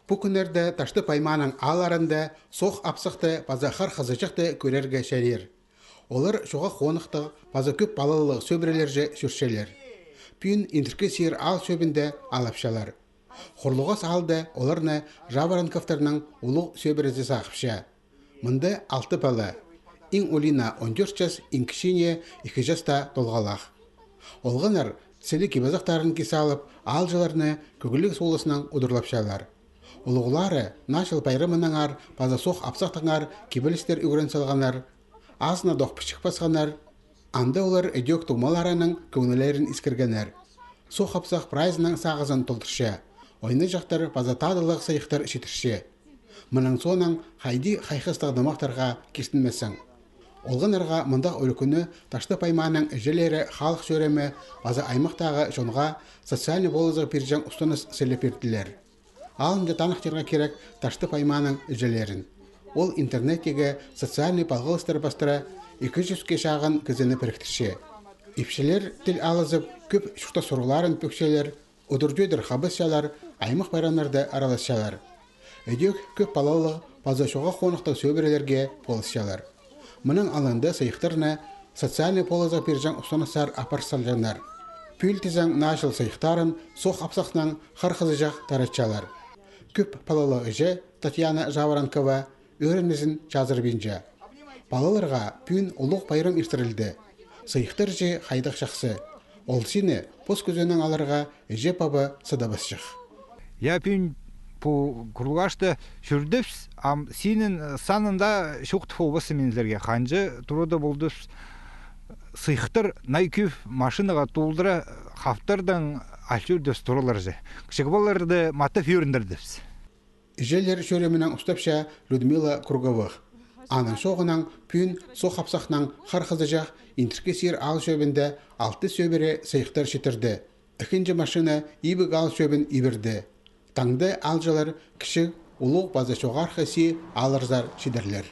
Бу күннәрдә ташты пайманың аларында соқ апсықты базахар хазычықты көрерге шәрер. Олар шуға қонықты база көп балылық сөбірелерже сүршелер. Пүйін интерке сиыр ал сөбінде алапшалар. Құрлыға салды оларны Жаворонковтарның улық сөбірізі сақыпша. Мында 6 бала. Ин Улина 14 жас, ин кішіне 2 жаста толғалақ. Олғанар селі кебазақтарын кесалып, ал жыларны көгілік солысынан ұдырлапшалар. Улуғлары нашыл пайрымынаңар, база соқ апсақтаңар, кебілістер үгірін салғанар, азына доқпышық басқанар, анда олар өдек тұмаларының көңілерін искіргенер. Соқ апсақ прайзының сағызын толтыршы, ойны жақтар база тадылық сайықтар шетірші. Мұның соның хайди қайқыстағдымақтарға кестінмесің. Олғанарға мұндақ өлікіні ташты пайманың әжелері халық сөремі база аймақтағы жонға социальный болызығы пержен ұстаныс сәлі перділер. Алынды танықтарға керек ташты пайманың әжелерін. Ол интернеттегі социальный балғылыстар бастыра 200-ке шағын кізіні біріктірше. Епшелер тіл алызып, көп шықта сұруларын пөкшелер, ұдырдүйдір қабысшалар, аймақ байранларды араласшалар. Өдек көп балалы база шоға қонықтық сөбірелерге болысшалар. Мұның алынды сайықтарына социальный полызы пержан ұстанысар апарсалжанар. Пүл тізің нашыл сайықтарын соқ апсақнан қарқызыжақ таратшалар. Көп балалы үжі Татьяна Жаворонкова өрінізін жазыр бенжа. Балаларға пүн ұлық байрам иртірілді. Сайықтар же қайдақ шақсы. Ол сені пос көзінің аларға үжі пабы сыдабысшық. Я пүн по кругашты жүрдіпс, ам сенің санында шоқты фобасы мензерге қанжы тұруда болдыш сыйықтыр найкөв машинаға толдыра қаптардан ашырдыпс тұрылар же. Кішікбаларды маты феріндірдіпс. Жерлер шөремінің ұстапша Людмила Круговых. Анын соғынан пүн соқ апсақнан қарқызы жақ интерке сер ал шөбінде 6 сөбірі сайықтар шетірді. Үкінші машина ибік ал шөбін ибірді. Таңды алжалар кіші ұлық базы шоғар қаси алырзар шидерлер.